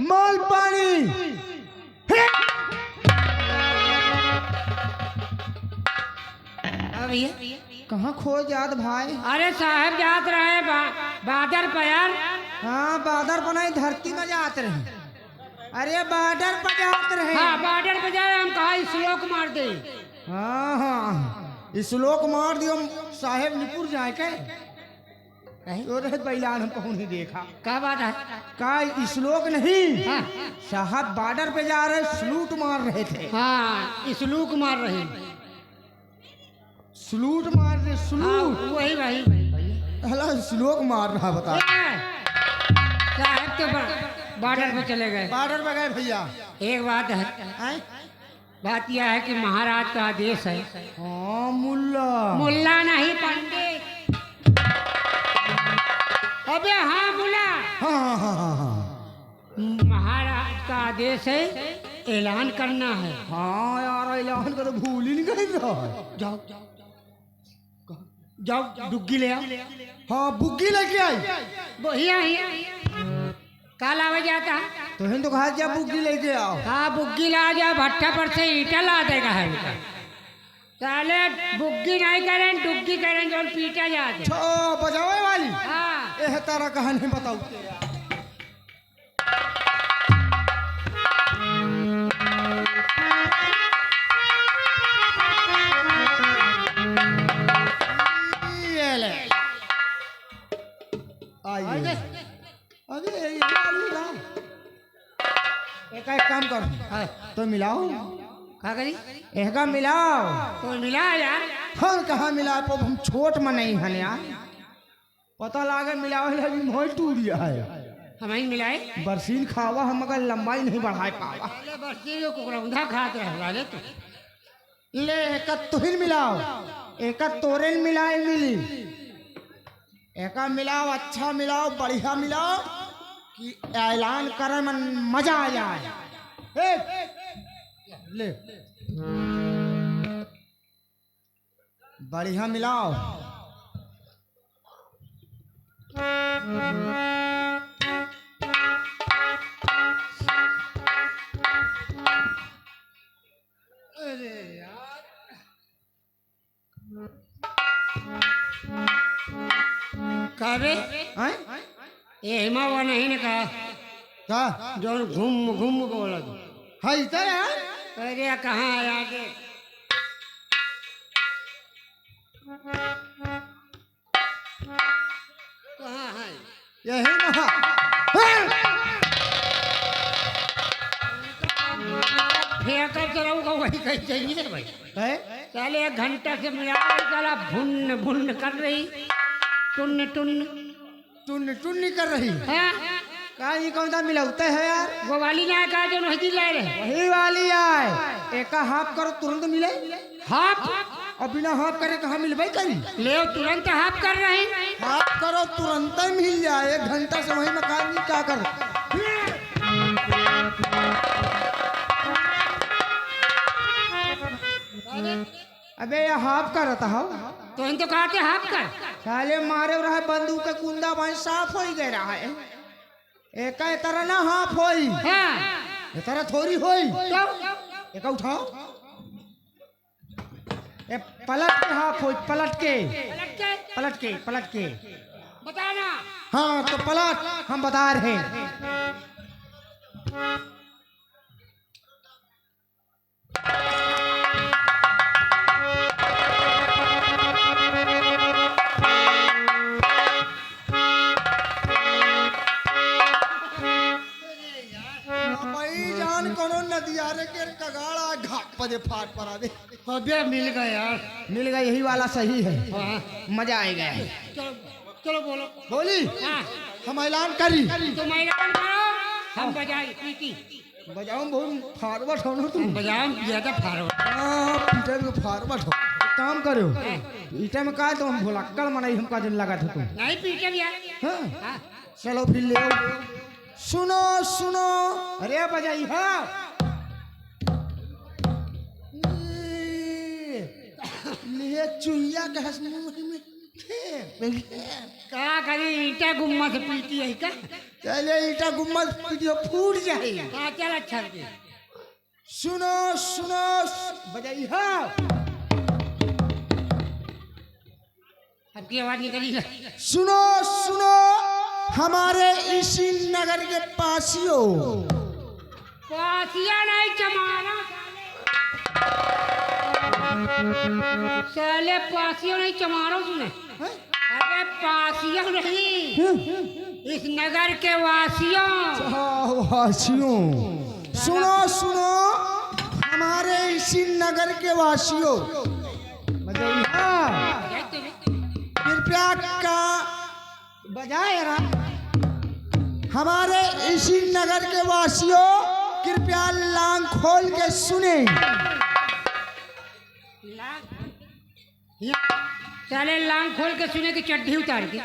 माल पानी। भैया कहाँ खो जात भाई? अरे साहब जात रहे बादर पर यार। हाँ बादर बनाई धरती में जात रहे। अरे बार्डर पर जात रहे। हाँ बार्डर पर जा रहे, हम कहा श्लोक मार दे। हाँ हाँ श्लोक मार दियो साहेब निपुर जाए के तो रहे बैलान हमको नहीं देखा। क्या बात है? का श्लोक नहीं। हाँ। साहब बार्डर पे जा रहे सलूट मार रहे थे। हाँ श्लोक मार रहे। सलूट मार रहे हाँ, सलूट। वही वही हला श्लोक मार रहा बता। साहब तो बार्डर पे चले गए। बार्डर पे गए भैया। एक बात है, बात यह है कि महाराज का आदेश है। हाँ मुल्ला। मुल्ला नहीं पंडित। अबे हाँ बोला। हाँ हाँ हाँ हाँ महाराज का आदेश है, ऐलान करना है। हाँ यार ऐलान कर भूल ही नहीं गए। जाओ जाओ डुग्गी ले आओ। हाँ बुग्गी लेके आई। भैया काल आवे जाता है। तो हिंदू कहा जा बुग्गी लेके आओ। हाँ बुग्गी ला जा, भट्टा पर से ईटा ला देगा है इनका। साले बुग्गी नहीं करें डुग्गी करेंगे और पीटा जाते। छो बजावे वाली। हाँ एह तारा कहानी बताओ। ये ले। आइए। अबे ये वाली ना। एक काम कर। हाँ, तो मिलाओ। क्या करी? एक का मिलाओ। तो मिला यार। हम कहाँ मिला तो हम छोट में नहीं हन यार। पता लागे मिलाओ लगी मोल टूट गया है। हमें मिलाए बरसीन खावा हम मगर लंबाई नहीं बढ़ाए पावा। बस्ती जो कुकरौंधा खाते हैं वाले तो। ले एक तुहिन मिलाओ। एक तोरेन मिलाए मिली। एक मिलाओ अच्छा मिलाओ बढ़िया मिलाओ कि ऐलान करे में मजा आ जाए। ले बढ़िया मिलाओ। अरे यार काबे ये हिमा वो नहीं ने कहा क्या जो घूम घूम बोला तो। है इधर यार। अरे कहाँ है आगे? कहाँ है? यही ना। फेंक कर चलाऊंगा वही कहीं चाहिए भाई। है साले 1 घंटा से मिला साला भुन्न भुन्न कर रही टुन्न टुन्न। टुन टुन कर रही। हाँ का ये कौन सा मिलाते है यार? वो वाली ना कहा जो नहीं ला रहे। वही वाली आए। एक हाफ करो तुरंत मिले। हाफ और बिना हाफ करे कहाँ मिलबे करी? ले तुरंत हाफ कर रहे हैं। हाफ करो तुरंत ही मिल जाए। 1 घंटा से वही मकान नहीं क्या कर। अबे ये हाफ करता हो। तो इन तो कहते हाफ कर। साले मारे रहा बंदूक का कुंदा भाई साफ हो ही गया रहा है। एक तरह ना हाफ होई। हाँ ये तरह थोड़ी होई। तो एक उठाओ। ए पलट के हाफ होई पलट के पलट के पलट के पलट के। बताना। हाँ तो पलट हम बता रहे हैं। जान कोनो नदियारे के कगाड़ा घाट पर फाट पर आवे। अबे मिल गया यार। मिल गया यही वाला सही है। हाँ मजा आ गया है। चलो चलो बोलो। बोली हाँ हम ऐलान करी। तुम ऐलान करो हम बजाई पीटी। बजाओ बहुत फारवर्ड हो ना तुम। बजाओ ज्यादा फारवर्ड। पीटर में फारवर्ड हो। एक काम करो पीटर में का तो हम भुलक्कड़ मनाई हमका दिन लगा था तुम। नहीं पीटे यार। हाँ हाँ चलो फिर ले आओ। सुनो सुनो। अरे बजाई हाँ। लिए चुईया घास मुंह में क्या करी ईटा गुम्मा से पीटी है क्या? चले ईटा गुम्बद पीटियो फूट जाए। हाँ चल अच्छा जी। सुनो सुनो बजाई हा। आपकी आवाज निकली ना। सुनो सुनो हमारे इसी नगर के पासियों। पासिया नहीं चमारा साले पासियों नहीं चमारो सुने। अरे पासियों नहीं इस नगर के वासियों। वासियों सुनो सुनो हमारे इसी नगर के वासियों बजाइए कृपया का बजाएगा। हमारे इसी नगर के वासियों कृपया लांग खोल के सुने। साले लांग खोल के सुने की चड्ढी उतार के।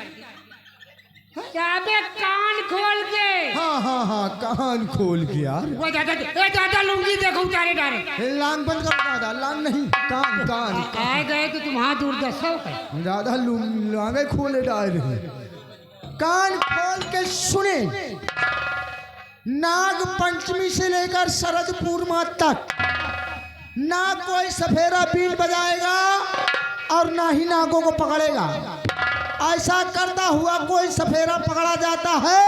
कान खोल के। हाँ हाँ हाँ कान खोल के यार। वो दादा लूंगी देखो उतारे डारे। लांग बंद करो दादा। लांग नहीं कान कान। आए गए तो तुम हाथ दूर दसो है दादा लांगे खोले डाल रहे। कान खोल के सुने। नाग पंचमी से लेकर शरद पूर्णिमा तक ना कोई सफेरा बीन बजाएगा और ना ही नागों को पकड़ेगा। ऐसा करता हुआ कोई सफेरा पकड़ा जाता है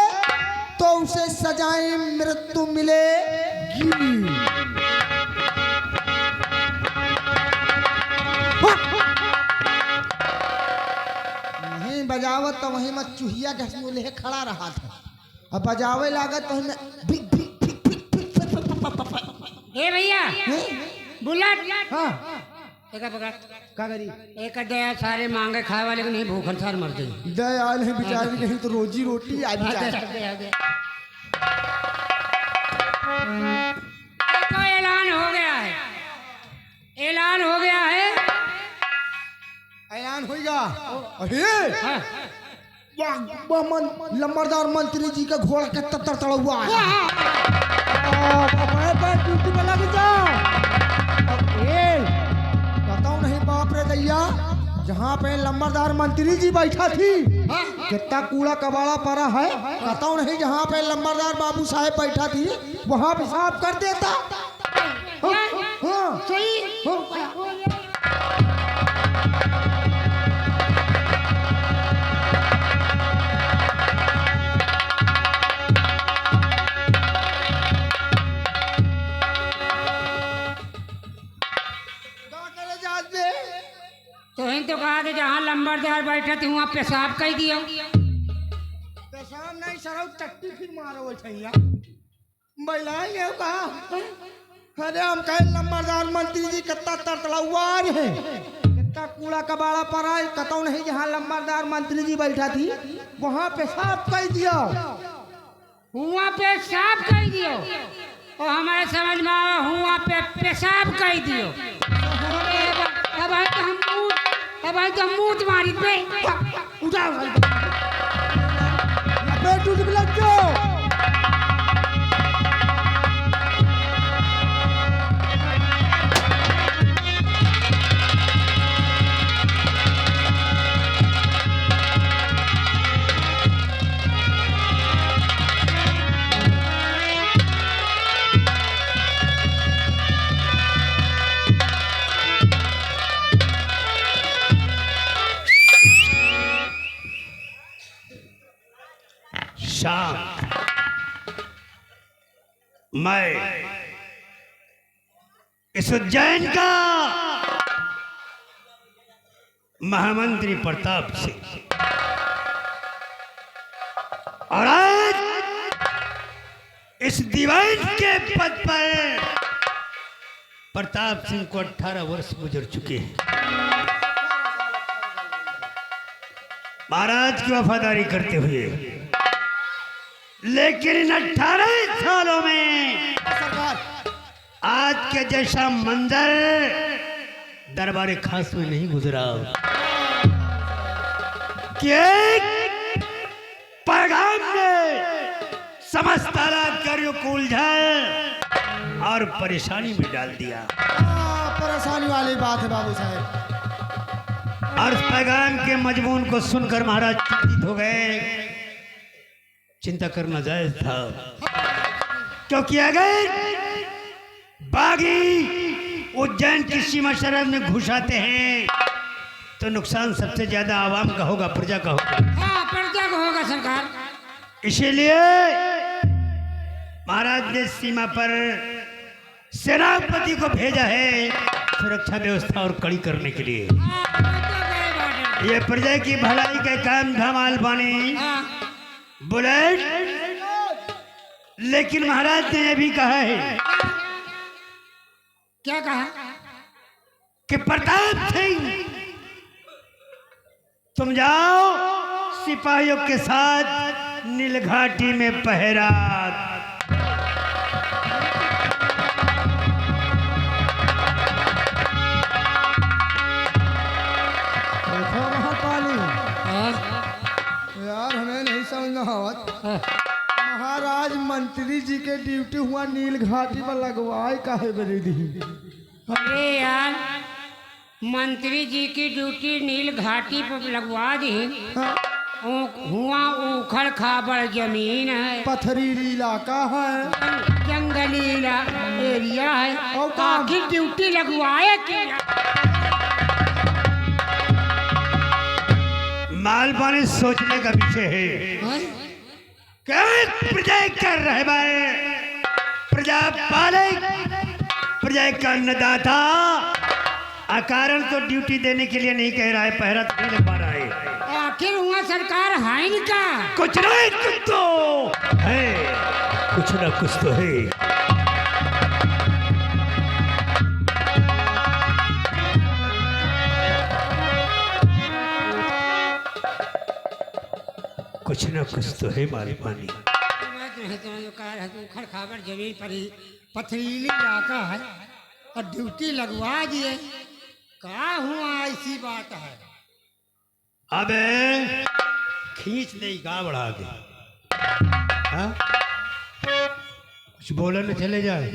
तो उसे सजाएं मृत्यु मिलेगी। नहीं बजावत तो वहीं मत चूहिया के ले खड़ा रहा था। अब बजावे लागत तो हमें ए भैया बुलेट। हाँ एक पकड़ का करी। एक दया सारे मांगे खाए वाले को नहीं भूखन सार मर गई। दयाल है बेचारी नहीं तो रोजी रोटी आ जाए। तो ऐलान हो गया है। ऐलान हो गया है। ऐलान होगा। अरे लंबरदार मंत्री जी का घोड़ा के तत्तर तड़ा हुआ है। ड्यूटी में लग जाओ। बताओ नहीं बाप रे दैया जहाँ पे लंबरदार मंत्री जी बैठा थी कितना कूड़ा कबाड़ा पड़ा है। बताओ नहीं जहाँ पे लंबरदार बाबू साहेब बैठा थी वहाँ पे साफ कर देता। हाँ सही। तो कहा कि जहाँ लंबरदार बैठे थे वहाँ पेशाब कर दिया। पेशाब नहीं सर टट्टी फिर मारो छैया महिलाएं कहा। अरे हम कहे लंबरदार मंत्री जी कितना तड़तड़ा है कितना कूड़ा कबाड़ा पड़ा है। कतौ नहीं जहाँ लंबरदार मंत्री जी बैठा थी वहाँ पेशाब कर दिया। वहाँ पे पेशाब कर दियो और हमारे समझ में आया वहाँ पे पेशाब कर दियो। अब तो मूत मारी पे उठाओ लग जाओ। मैं इस उज्जैन का महामंत्री प्रताप सिंह और आज इस दीवान के पद पर प्रताप सिंह को 18 वर्ष गुजर चुके हैं। महाराज की वफादारी करते हुए लेकिन इन 18 सालों में आज के जैसा मंजर दरबार खास में नहीं गुजरा कि एक पैगाम ने समस्त आलाधिकारियों को उलझा और परेशानी में डाल दिया। परेशानी वाली बात है बाबू साहब। और उस पैगाम के मजमून को सुनकर महाराज चिंतित हो गए। चिंता करना जायज था, क्योंकि अगर बागी उज्जैन की सीमा सरहद में घुस आते हैं तो नुकसान सबसे ज्यादा आवाम का होगा, प्रजा का होगा। हाँ, प्रजा का होगा सरकार। इसीलिए महाराज ने सीमा पर सेनापति को भेजा है सुरक्षा व्यवस्था और कड़ी करने के लिए। हाँ, वो तो गए बाटे। ये प्रजा की भलाई का काम धमाल बने हाँ, बुलेट। लेकिन महाराज ने यह भी कहा है क्या कहा? कि प्रताप सिंह तुम जाओ सिपाहियों के साथ नीलघाटी में पहरा। देखो महापाली, हाँ, यार हमें नहीं समझ में आवत। हाँ। महाराज मंत्री जी के ड्यूटी हुआ नील घाटी पर लगवाए काहे बरेदी? अरे यार, मंत्री जी की ड्यूटी नील घाटी पर लगवा दी। हाँ, हुआ उखड़ खाबड़ जमीन है, पथरीली इलाका है। जंगली एरिया है, और काम? आखिर ड्यूटी लगवाए क्या? मालवानी सोचने का विषय है। हाँ? क्या प्रजा कर रहे बारे, प्रजा पालक, प्रजा का अन्नदाता अकारण तो ड्यूटी देने के लिए नहीं कह रहा है, पहरा तो नहीं लगवा रहा है। आखिर हुआ सरकार है इनका? कुछ नहीं, कुछ तो है, कुछ ना कुछ तो है। कुछ ना कुछ तो है मालवानी। उखड़ खाबड़ जमीन पर ही पथरीली इलाका है और ड्यूटी लगवा दिए। क्या हुआ? ऐसी बात है। अबे खींच नहीं गा बढ़ा के, हाँ? कुछ बोला न चले जाए।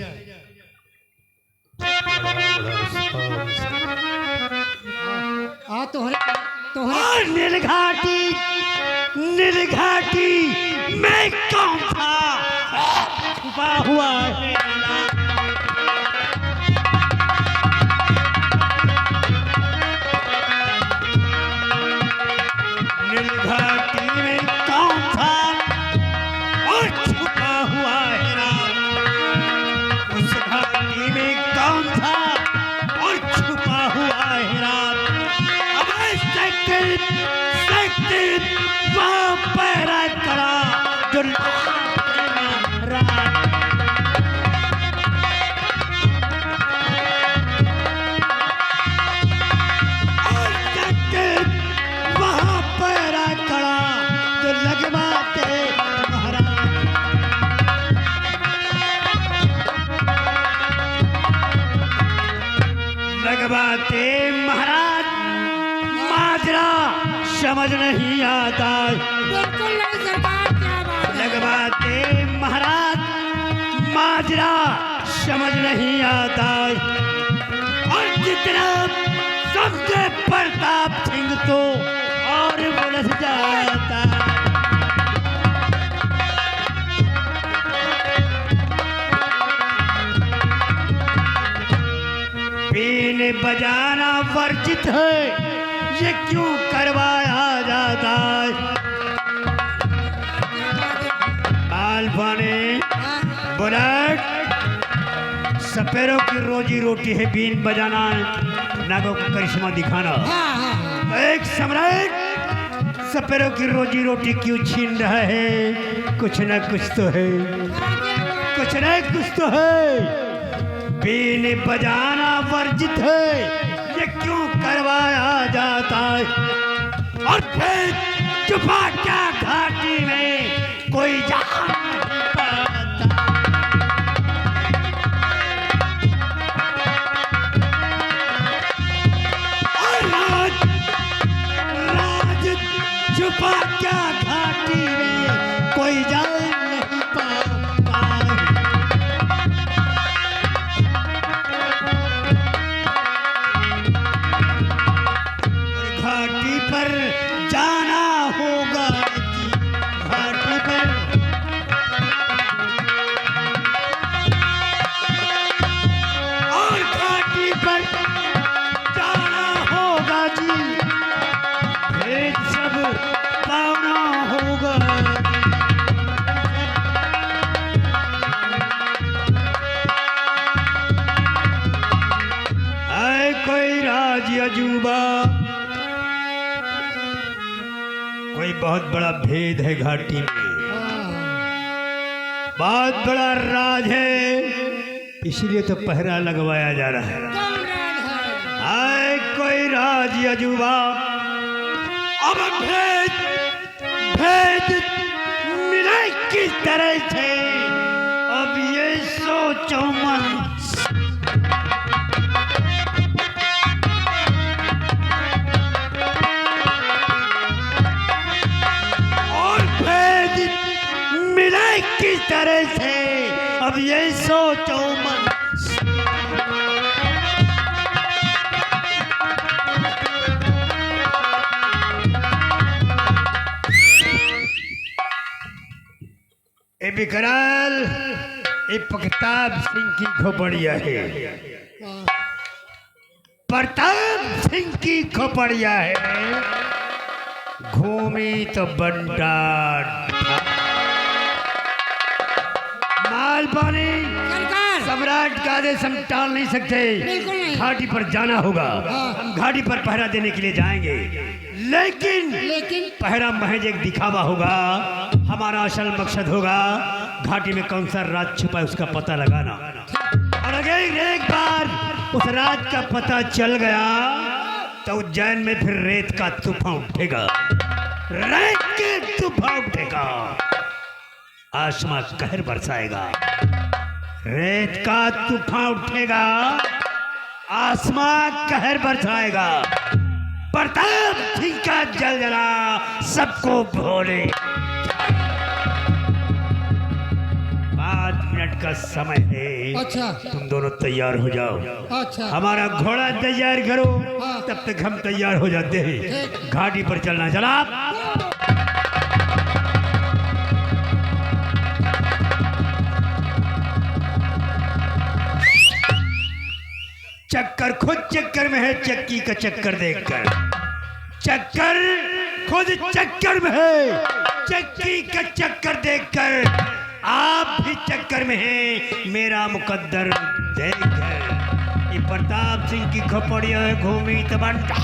तोहरे नीलघाटी, नीलघाटी में कौन था छुपा हुआ है? नीलघाटी में कौन था और छुपा हुआ है रात? उस घाटी में कौन था और छुपा हुआ है रात? अब सकते वहाँ पहरा करा जो रात। वहाँ पहरा करा जो लगवाते महाराज। लगवाते महाराज माजरा समझ नहीं आता। बिल्कुल नहीं सरकार, क्या बात है? लगवाते महाराज माजरा समझ नहीं आता। और जितना सबसे प्रताप सिंह तो और बुलझ जाता। बीन बजाना वर्जित है, ये क्यों करवाया जाता है? मालवानी बुलेट, सपेरों की रोजी रोटी है बीन बजाना, नागों को करिश्मा दिखाना। हाँ, हाँ। एक सम्राट सपेरों की रोजी रोटी क्यों छीन रहा है? कुछ ना कुछ तो है, कुछ ना कुछ तो है। बीन बजाना वर्जित है, ये क्यों करवाया जाता है? और फिर छुपा क्या घाटी में कोई जान नहीं पाता। और राज छुपा क्या घाटी में कोई जान नहीं पाता। घाटी पर जाना होगा, घाटी पर अजूबा। कोई बहुत बड़ा भेद है घाटी में, बहुत बड़ा राज है, इसलिए तो पहरा लगवाया जा रहा है। कौन राज है? आए कोई राज अजूबा। अब भेद भेद मिला किस तरह से, अब ये सोचो मन। और भेद मिला किस तरह से, अब ये सोचो मन। ए विकराल, ए प्रताप सिंह की खोपड़िया है, प्रताप सिंह की खोपड़िया है। घूमी तो बंटा माल पानी। सरकार सम्राट का आदेश हम टाल नहीं सकते। बिल्कुल नहीं। घाटी पर जाना होगा, हम घाटी पर पहरा देने के लिए जाएंगे, लेकिन पहरा महज एक दिखावा होगा। हमारा असल मकसद होगा घाटी में कौन सा राज छुपा है उसका पता लगाना। और अगर एक बार उस राज का पता चल गया तो उज्जैन में फिर रेत का तूफान उठेगा, रेत के तूफान उठेगा, आसमां कहर बरसाएगा। रेत का तूफान उठेगा, आसमां कहर बरसाएगा। प्रताप सिंह का जलजला सबको भोले। 5 मिनट का समय है। अच्छा तुम दोनों तैयार हो जाओ। अच्छा हमारा घोड़ा तैयार करो, तब तक हम तैयार हो जाते हैं। घाटी पर चलना। जनाब चक्कर खुद चक्कर में है, चक्की का चक्कर देखकर। चक्कर खुद चक्कर में है, चक्की का चक्कर देखकर। आप भी चक्कर में हैं, मेरा मुकद्दर देखकर। ये प्रताप सिंह की खोपड़िया है, घूमी तबंटा।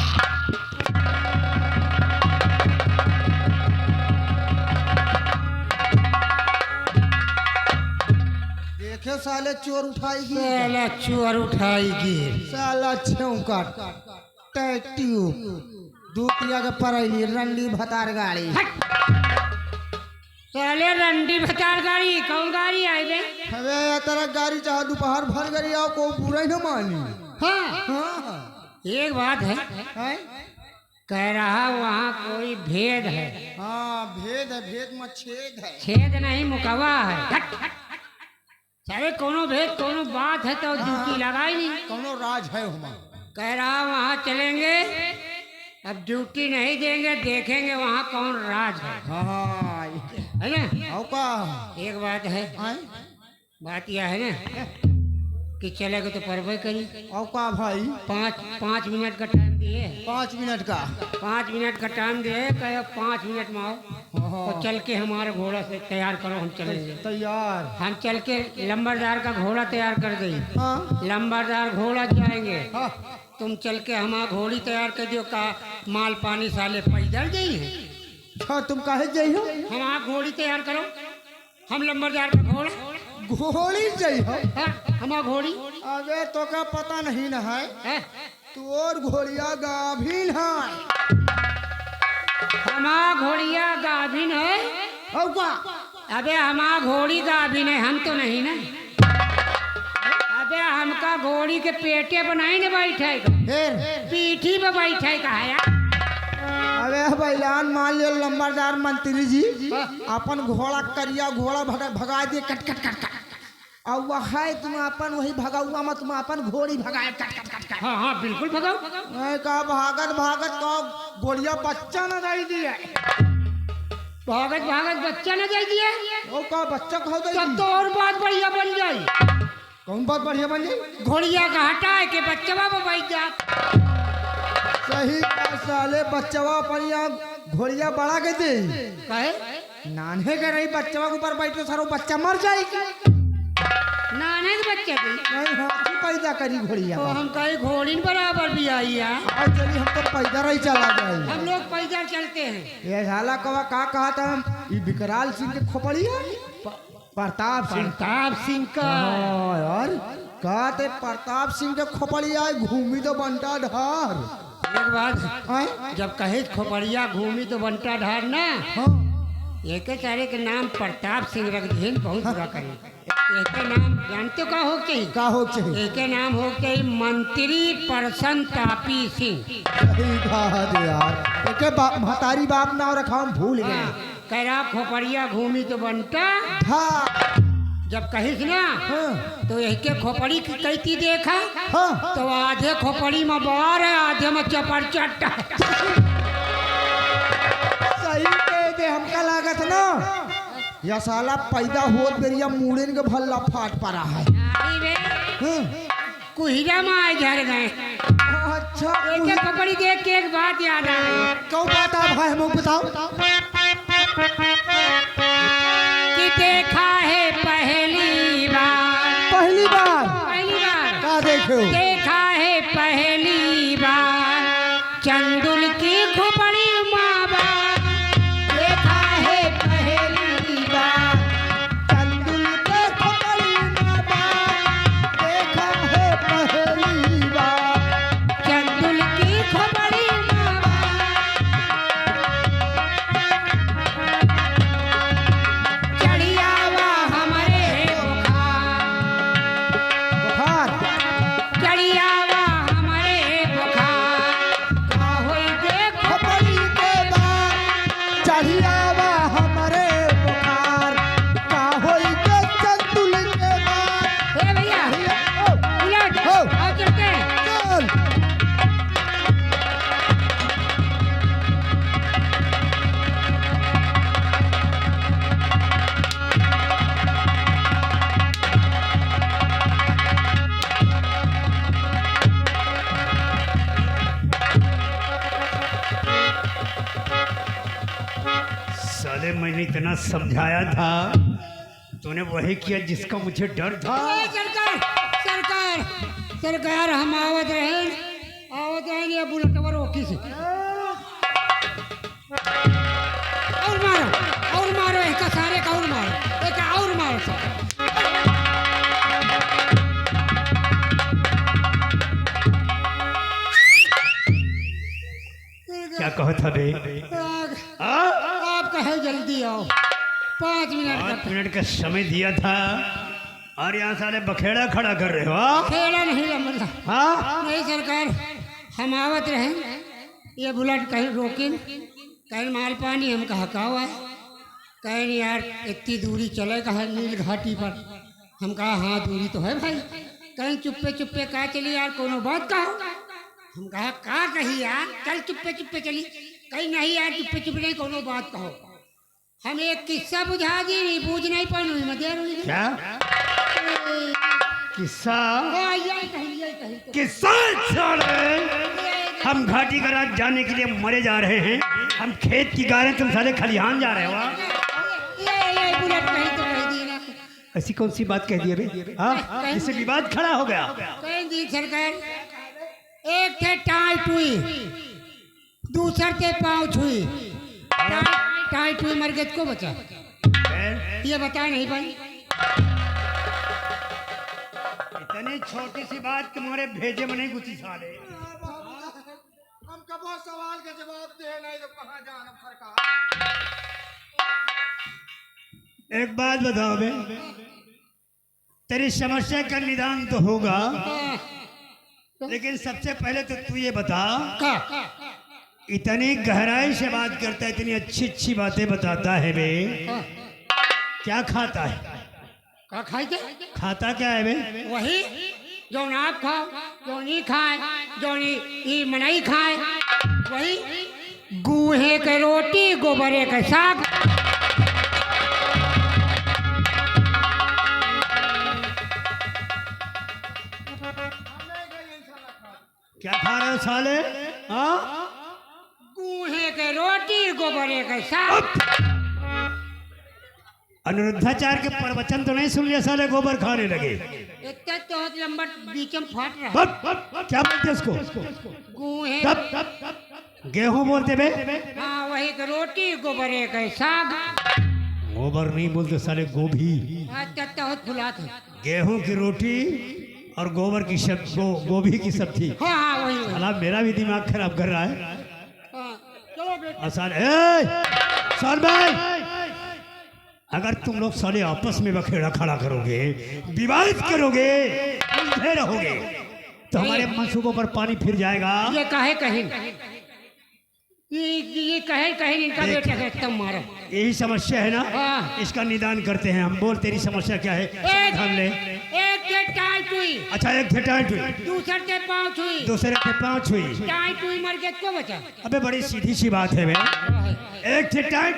देखे साले चोर उठाएगी, साला चोर उठाएगी। साला छौकट टैट्यूब दूतिया के परैली रंडी भतार गाड़ी। साले रंडी भतार गाड़ी कौन गाड़ी आई बे? अबे ये तेरा गाड़ी चाहे दोपहर भर गई आओ को बुरा ही न मानी। हाँ हाँ एक बात है, हैं? कह रहा वहाँ कोई भेद है। हाँ भेद है, भेद में छेद है। छेद नहीं मुकवा है। सारे कोनो भेद कोनो बात है तो ड्यूटी लगाई नहीं। कौनो राज है हुमा। कह रहा वहाँ चलेंगे, अब ड्यूटी नहीं देंगे, देखेंगे वहाँ कौन राज है। हाँ है ना? आओ का एक बात है, हैं? बात यह है ना कि चलेगा तो परवाह करी। आओ का भाई 5 मिनट का टाइम दिए। 5 मिनट का 5 मिनट का टाइम दिए, कहे 5 मिनट में आओ तो चल के हमारा घोड़ा से तैयार करो, हम चलेंगे। तैयार। हम चल के लंबरदार का घोड़ा तैयार कर दें। हाँ लंबरदार घोड़ा जाएंगे, हाँ तुम चल के हमारा घोड़ी तैयार कर दियो। का माल पानी साले पैदल जाइए, हाँ तुम काहे जइहो? हमारा घोड़ी तैयार करो। हम लंबरदार का घोड़ा, घोड़ी जइहो? हाँ, हमारा घोड़ी अबे तो का पता नहीं न है, है, तोर घोड़िया गाभिन है। हमारा घोड़िया गाभिन है। औ का अबे हमारा घोड़ी गाभिन है, हम तो नहीं ना। अबे हमका घोड़ी के पेटे बनाई ने बैठे, फिर पीठी पे बैठे का है यार। अबे बैलान मान लियो लंबरदार मंत्री जी अपन घोड़ा करिया घोड़ा भगा दिए कट कट कट कट। और वह है तुम अपन वही भगाऊआ में तुम अपन घोड़ी भगाए कट कट कट कट। हाँ हाँ बिल्कुल भगाओ। मैं का भागत भागत का घोड़िया बच्चा न जाई दिए। भागत भागत बच्चा न जाए दिए ओ का बच्चा कहो तब तो और बात बढ़िया बन जाई। कौन बात बढ़िया बन जाई? घोड़िया का हटाए के बच्चवा पे बैठ जात। सही का साले बच्चवा पर यहाँ घोड़िया बड़ा के दे कहे नान्हे के रही बच्चवा के ऊपर बैठे सारो बच्चा मर जाएगी। नाने है कि बच्चे की? नहीं हाथी पैदा करी घोड़िया तो हम कहीं घोड़ीन बराबर भी आई है। और चलिए हम तो पैदल ही चला गए। हम लोग पैदल चलते हैं। ये झाला कवा का कहा था हम ये विकराल सिंह के खोपड़िया प्रताप सिंह। प्रताप सिंह का हाँ यार कहते प्रताप सिंह के खोपड़िया घूमी तो बंटा ढार। एक बात, हाँ? जब कहे खोपड़िया घूमी तो बंटा ढार ना, हाँ। एक सारे के नाम प्रताप सिंह रख दिए, बहुत बुरा करे। एक नाम जानते का हो चाहिए? का हो चाहिए? एक नाम हो चाहिए मंत्री परसन तापी सिंह। सही कहा दे यार। एक महतारी बाप नाम रखा हम भूल गए। कह रहा खोपड़िया घूमी तो बंटा हाँ। जब कहिस ना हाँ। तो यही के खोपड़ी की कैती देखा हाँ। तो आधे खोपड़ी में बार है, आधे में चपर चट्टा। सही कह दे हमका लागत ना या साला पैदा होत बेरिया मुड़न के भल्ला फाट पड़ा है। हाँ। कुहिरा में आए झर गए। अच्छा एक खोपड़ी देख के एक बात याद आ गई। क्यों बात है भाई हमको बताओ। कि देखा है पहली बार। पहली बार पहली बार का देखो। देखा है पहली बार चंदुल की खोपड़ी माँ बाप। देखा है पहली बार चंदुल के खोपड़ी में बाप। देखा है पहली बार चंदुल की खोपड़ी माँ बाप। चढ़ियावा हमारे बुखार, बुखार चढ़ियावा हमारे बुखार। का होई देखो खोपड़ी के बार चढ़ियावा हमारे बुखार। का होई के चंदुल के बार। ए भैया ओ, उलट हो। आओ चलते हैं। चल। साले मैंने इतना समझाया था, तूने वही किया जिसका मुझे डर था। ए, सरकार सरकार सरकार हम आवत रहे ये बुलेटवर रोकी से। और मारो एक सारे का और मारो, एक और मारो सब। क्या कहो था बे? आप कहे जल्दी आओ, 5 मिनट 5 का मिनट का समय दिया था और यहाँ साले बखेड़ा खड़ा कर रहे हो। हाँ? खेला नहीं लंबा। हाँ? नहीं सरकार हम आवत रहे, ये बुलेट कहीं रोकिन, कहीं माल पानी हम कहा का हुआ है। कहीं यार इतनी दूरी चले कहा नील घाटी पर। हम कहा हाँ दूरी तो है भाई। कहीं चुप्पे चुप्पे कहा चली यार कोनो बात कहो। हम कहा का कही यार चल चुप्पे चुप्पे चली। कहीं नहीं यार चुप्पे चुप्पे नहीं कोनो बात कहो। हम एक किस्सा बुझा दी नहीं बूझ नहीं पाई मैं दे रही क्या किस्सा? यही कही किस्सा साले हम घाटी का रात जाने के लिए मरे जा रहे हैं। हम खेत की गा रहे हैं, तुम साले खलिहान जा रहे हो। हाँ? ये बुलेट कहीं तो कह दी ना। ऐसी कौन सी बात कह दी अभी? हाँ? इससे विवाद खड़ा हो गया। कहीं दी सरकार, एक थे टाइट हुई, दूसर थे पाँव छुई। टाइट हुई मर गए को बचा, ये बता नहीं भाई। इतनी छोटी सी बात तुम्हारे भेजे में नहीं घुसी साले। हम कबो सवाल का जवाब दे नहीं तो कहाँ जाना सरकार। एक बात बताओ बे, तेरी समस्या का निदान तो होगा, लेकिन सबसे पहले तो तू ये बता, इतनी गहराई से बात करता है, इतनी अच्छी अच्छी बातें बताता है बे, क्या खाता है? का खाई थे? खाता क्या है बे? वही जो आप खाओ, जो नहीं खाए, जो नहीं मनाई खाए, वही गुहे के रोटी गोबरे के साग। क्या खा रहे हो साले? हाँ? गुहे के रोटी गोबरे के साग। अनुरुद्धाचार्य के प्रवचन तो नहीं सुन लिया, साले गोबर खाने लगे। इतना तो लंबा बीच में फट रहा क्या बोलते उसको? गू है गेहूं बोलते बे? हाँ वही तो रोटी गोबर एक है साग। गोबर नहीं बोलते साले, गोभी। अच्छा फुला था। गेहूं की रोटी और गोबर की गोभी की सब्जी। हाँ हाँ वही वही। साला मेरा भी दिमाग खराब कर रहा है। हाँ, चलो बेटा। साल भाई, अगर तुम लोग साले आपस में बखेड़ा खड़ा करोगे, विवाद करोगे, उलझे रहोगे, तो हमारे मंसूबों पर पानी फिर जाएगा। ये कहे कहीं ये कहे कहीं इनका बेटा है तब मारो। यही समस्या है ना? हाँ। इसका निदान करते हैं हम। बोल तेरी समस्या क्या है? समाधान ले। एक के टाइट हुई। अच्छा, एक थे टाइट हुई, दूसरे के पाँच हुई, दूसरे के 5 हुई। टाइट हुई मर गया क्यों बचा? अबे बड़ी सीधी सी बात है बे। एक थे टाइट।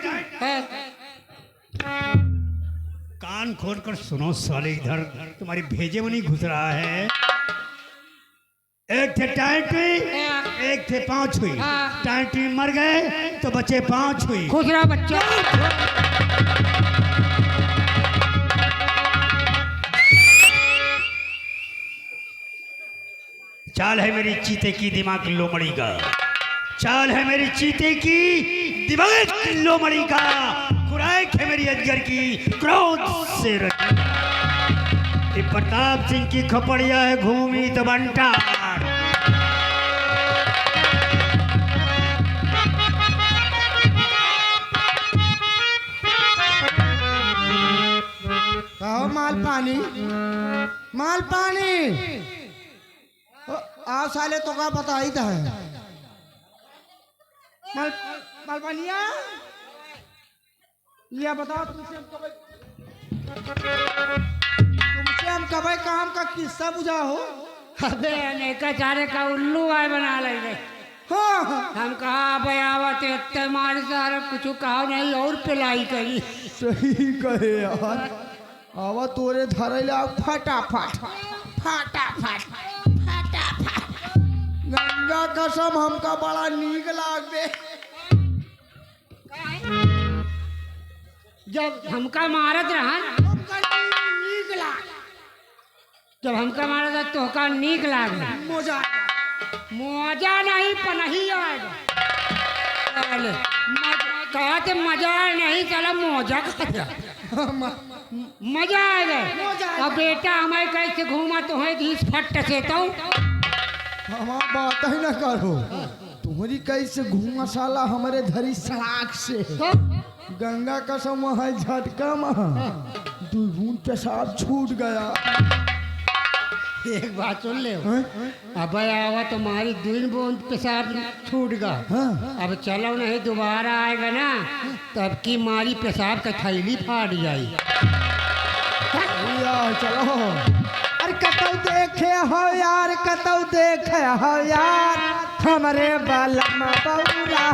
कान खोल कर सुनो साले, इधर तुम्हारी भेजे में नहीं घुस रहा है। एक थे टाइट हुई, एक थे 5 हुई। टाइट हुई मर गए तो बचे 5 हुई। खुसरा बच्चा। चाल है मेरी चीते की दिमाग लोमड़ी का, चाल है मेरी चीते की दिमाग लोमड़ी का, खुराक है मेरी अजगर की क्रोध से रची। प्रताप सिंह की खपड़िया है घूमी तो बंटा। कहो माल पानी, माल पानी। आओ साले तो का पता ही था। माल माल पानिया, ये बताओ तुमसे हम कभी काम का किस्सा बुझा हो? अबे अनेका चारे का उल्लू आए बना ले। हाँ हम कहा भाई आवत इतने मारे सारे कुछ कहा नहीं और पिलाई करी। सही कहे यार। आवा तोरे धरे ला फटाफट फटाफट फटाफट। गंगा कसम हमका बड़ा नीक लागबे। जब हमका मारत रहा ना, हमका नीक लाग, जब हमका मारत रहा तो का नीक लाग मजा मजा नहीं पनही आएगा। कहा तो मजा नहीं, चला मौजा खा मजा आएगा। अब बेटा हमारे कैसे घूमा तो है घीस फट से तो हमार बात ही ना करो। तुम्हारी कैसे घूमा साला हमारे धरी सड़ाक से। गंगा कसम है झटका में 2 बूंद पेशाब छूट गया। एक बात सुन ले। अब आवा तुम्हारी 2 बूंद पेशाब छूट गया। हाँ। अब चलो नहीं दोबारा आएगा ना, तब की मारी पेशाब का थैली फाट जाई। चलो। अरे कतौ देखे हो यार, कतौ देखे हो यार, हमारे बालम बौरा।